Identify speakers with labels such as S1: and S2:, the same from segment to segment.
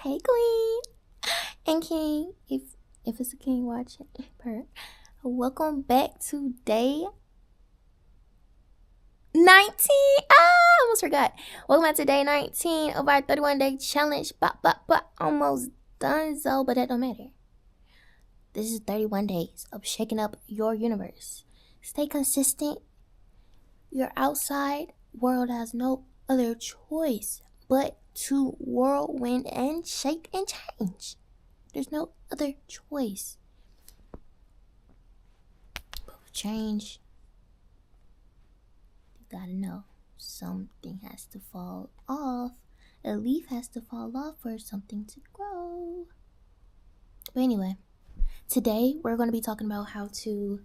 S1: Hey, queen and king, if it's a king watching, welcome back to day 19. I almost forgot. Welcome back to day 19 of our 31-day challenge. But almost done so, but that don't matter. This is 31 days of shaking up your universe. Stay consistent. Your outside world has no other choice but to whirlwind and shake and change. There's no other choice. But with change, you gotta know something has to fall off. A leaf has to fall off for something to grow. But anyway, today we're going to be talking about how to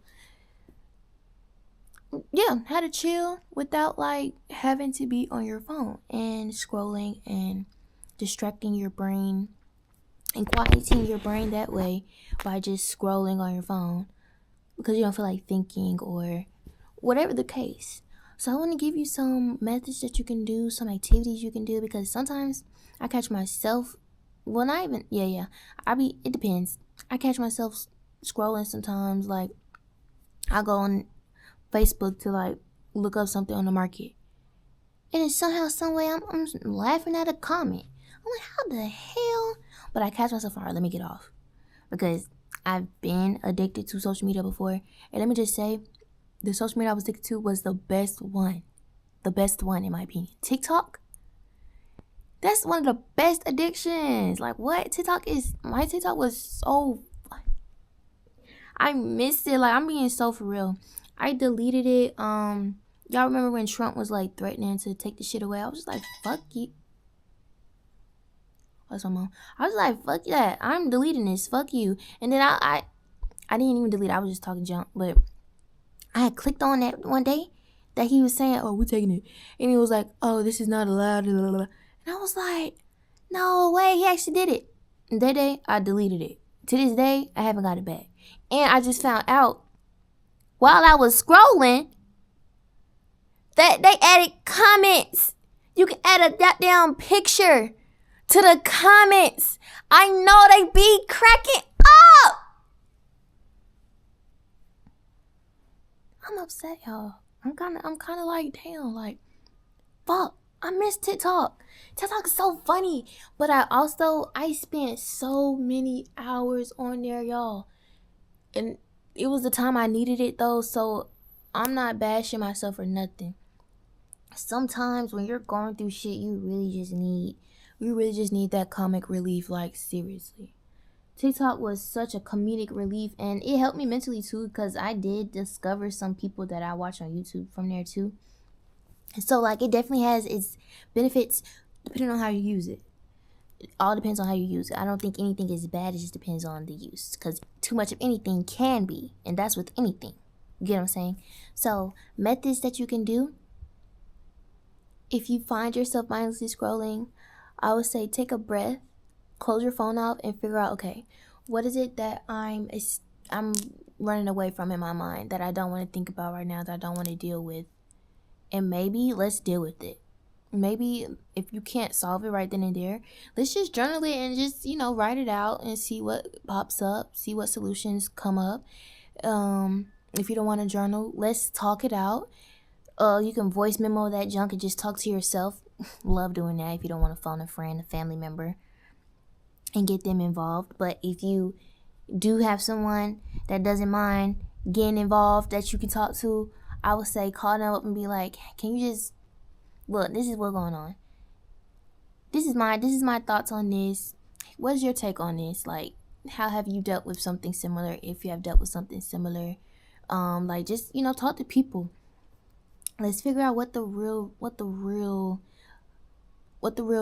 S1: chill without like having to be on your phone and scrolling and distracting your brain and quieting your brain that way by just scrolling on your phone because you don't feel like thinking or whatever the case. So I want to give you some methods that you can do, some activities you can do, because sometimes I catch myself, well, not even, it depends. I catch myself scrolling sometimes, like I go on Facebook to like look up something on the market, and then somehow, some way, I'm laughing at a comment. I'm like, how the hell? But I catch myself, all right, let me get off, because I've been addicted to social media before, and let me just say, the social media I was addicted to was the best one in my opinion. TikTok, that's one of the best addictions. Like, what? My TikTok was so, I missed it. Like, I'm being so for real. I deleted it. Y'all remember when Trump was like threatening to take the shit away? I was just like, fuck you. What's my mom? I was like, fuck that. I'm deleting this. Fuck you. And then I didn't even delete it. I was just talking junk. But I had clicked on that one day that he was saying, oh, we're taking it. And he was like, oh, this is not allowed. Blah, blah, blah. And I was like, no way. He actually did it. And that day, I deleted it. To this day, I haven't got it back. And I just found out while I was scrolling that they added comments. You can add a goddamn picture to the comments. I know they be cracking up. I'm upset, y'all. I'm kind of like, damn, like, fuck. I miss TikTok. TikTok is so funny. But I spent so many hours on there, y'all. And it was the time I needed it, though, so I'm not bashing myself or nothing. Sometimes when you're going through shit, you really just need that comic relief, like, seriously. TikTok was such a comedic relief, and it helped me mentally too, because I did discover some people that I watch on YouTube from there too. So like, it definitely has its benefits depending on how you use it. It all depends on how you use it. I don't think anything is bad. It just depends on the use, because too much of anything can be, and that's with anything. You get what I'm saying? So methods that you can do if you find yourself mindlessly scrolling, I would say take a breath, close your phone off, and figure out, okay, what is it that I'm running away from in my mind that I don't want to think about right now, that I don't want to deal with, and maybe let's deal with it. Maybe if you can't solve it right then and there, let's just journal it and just, write it out and see what pops up, see what solutions come up. If you don't want to journal, let's talk it out. You can voice memo that junk and just talk to yourself. Love doing that if you don't want to phone a friend, a family member, and get them involved. But if you do have someone that doesn't mind getting involved that you can talk to, I would say call them up and be like, can you just look, this is what's going on. This is my thoughts on this. What's your take on this? Like, how have you dealt with something similar? If you have dealt with something similar, like, just talk to people. Let's figure out what the real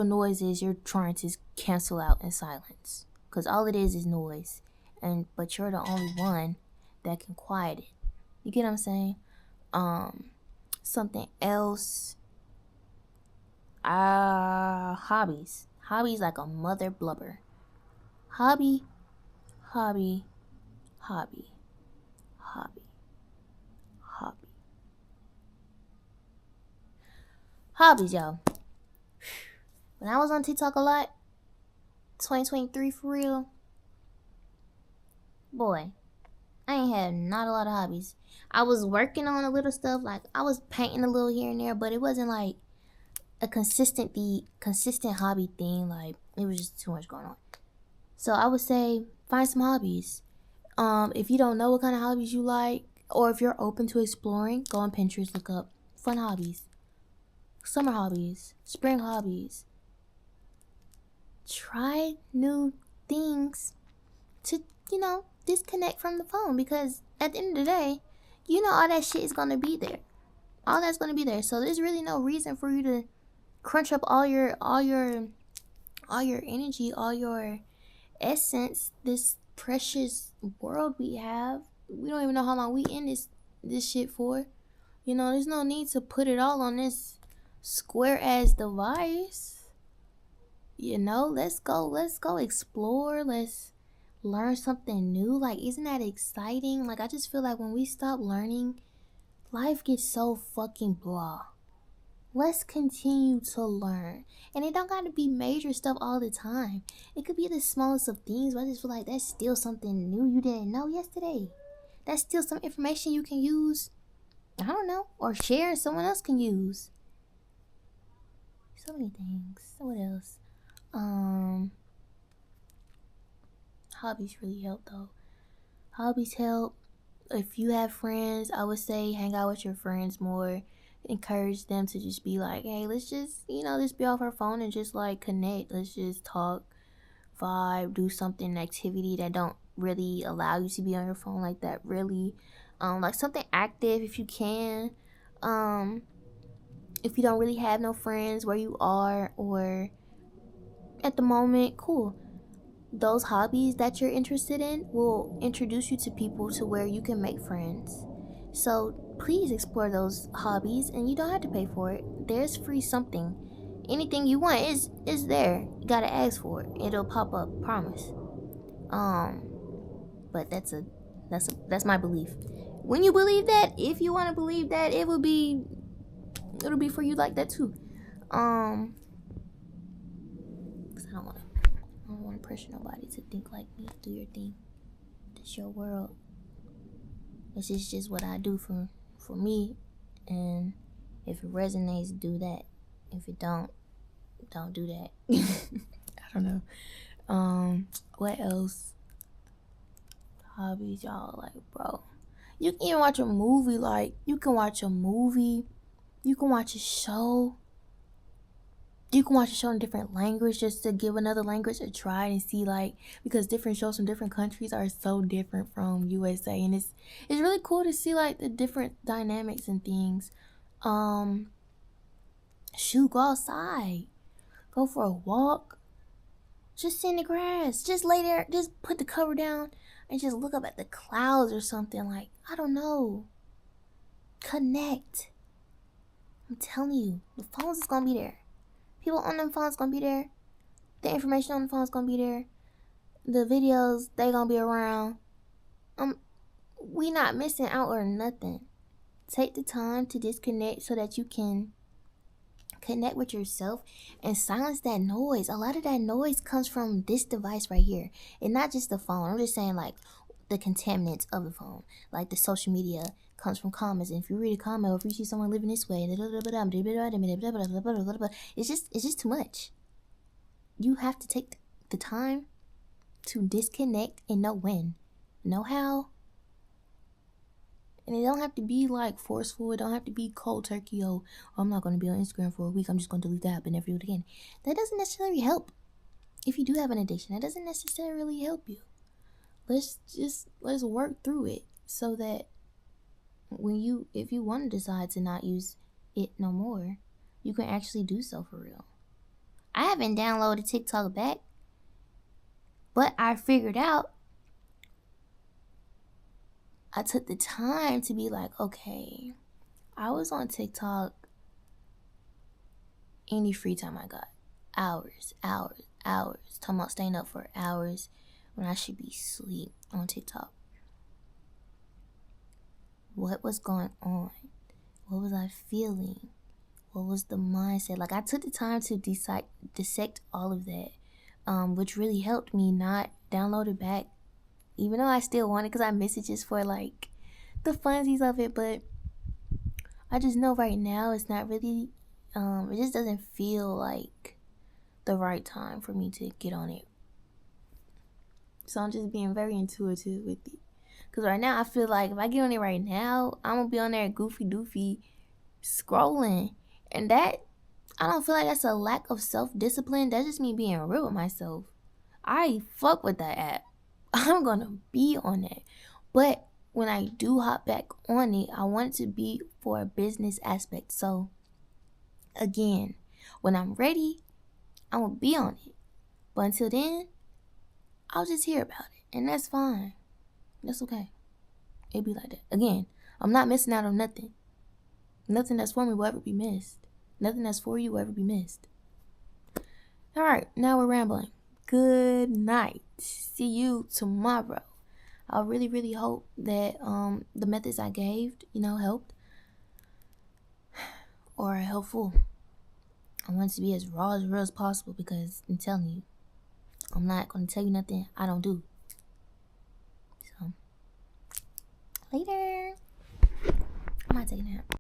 S1: noise is you're trying to cancel out in silence. Because all it is noise. But you're the only one that can quiet it. You get what I'm saying? Something else. Hobbies. Hobbies like a mother blubber. Hobby. Hobby. Hobbies, y'all. When I was on TikTok a lot, 2023 for real. Boy, I ain't had not a lot of hobbies. I was working on a little stuff, like I was painting a little here and there, but it wasn't like a consistent hobby thing. Like it was just too much going on. So I would say find some hobbies. If you don't know what kind of hobbies you like, or if you're open to exploring, go on Pinterest, look up fun hobbies, summer hobbies, spring hobbies. Try new things to, disconnect from the phone, because at the end of the day, all that shit is gonna be there. All that's gonna be there. So there's really no reason for you to crunch up all your energy, all your essence, this precious world we have. We don't even know how long we in this shit for. There's no need to put it all on this square ass device. Let's go explore. Let's learn something new. Like, isn't that exciting? Like, I just feel like when we stop learning, life gets so fucking blah. Let's continue to learn. And it don't gotta be major stuff all the time. It could be the smallest of things, but I just feel like that's still something new you didn't know yesterday. That's still some information you can use, I don't know, or share someone else can use. So many things. What else? Hobbies really help though. Hobbies help. If you have friends, I would say hang out with your friends more. Encourage them to just be like, hey, let's just, just be off our phone and just like connect. Let's just talk, vibe, do something, activity that don't really allow you to be on your phone like that, really. Like something active if you can. If you don't really have no friends where you are or at the moment, cool. Those hobbies that you're interested in will introduce you to people to where you can make friends. So please explore those hobbies, and you don't have to pay for it. There's free something. Anything you want is there. You gotta ask for it. It'll pop up, promise. But that's my belief. When you believe that, if you want to believe that, it'll be for you like that too. 'Cause I don't want to pressure nobody to think like me. Do your thing. It's your world. This is just what I do for me, and if it resonates, do that. If it don't do that. I don't know. What else? Hobbies, y'all, like, bro. You can even watch a movie. Like, you can watch a movie. You can watch a show. You can watch a show in a different language just to give another language a try and see, like, because different shows from different countries are so different from USA, and it's really cool to see like the different dynamics and things. Shoot, go outside, go for a walk, just sit in the grass, just lay there, just put the cover down and just look up at the clouds or something. Like, I don't know, connect. I'm telling you, the phones is gonna be there. People on them phones gonna be there. The information on the phone's gonna be there. The videos, they gonna be around. We not missing out or nothing. Take the time to disconnect so that you can connect with yourself and silence that noise. A lot of that noise comes from this device right here, and not just the phone. I'm just saying, like, the contaminants of the phone, like the social media comes from comments. And if you read a comment, or if you see someone living this way, it's just too much. You have to take the time to disconnect and know when, know how. And it don't have to be like forceful. It don't have to be cold turkey. Oh, I'm not going to be on Instagram for a week. I'm just going to delete the app and never do it again. That doesn't necessarily help. If you do have an addiction, that doesn't necessarily help you. Let's work through it so that if you want to decide to not use it no more, you can actually do so for real. I haven't downloaded TikTok back, but I figured out, I took the time to be like, okay, I was on TikTok any free time I got. Hours. Talking about staying up for hours when I should be asleep on TikTok. What was going on? What was I feeling? What was the mindset? Like, I took the time to dissect all of that. which really helped me not download it back, even though I still want it because I miss it just for like the funsies of it. But I just know right now it's not really, it just doesn't feel like the right time for me to get on it. So I'm just being very intuitive with it. Because right now I feel like if I get on it right now, I'm going to be on there goofy doofy scrolling. And that, I don't feel like that's a lack of self-discipline. That's just me being real with myself. I fuck with that app. I'm going to be on it. But when I do hop back on it, I want it to be for a business aspect. So, again, when I'm ready, I'm going to be on it. But until then, I'll just hear about it. And that's fine. That's okay. It'd be like that. Again, I'm not missing out on nothing. Nothing that's for me will ever be missed. Nothing that's for you will ever be missed. Alright, now we're rambling. Good night. See you tomorrow. I really, really hope that the methods I gave, helped. Or are helpful. I want it to be as raw as real as possible because I'm telling you, I'm not going to tell you nothing I don't do. So, later. I'm not taking a nap.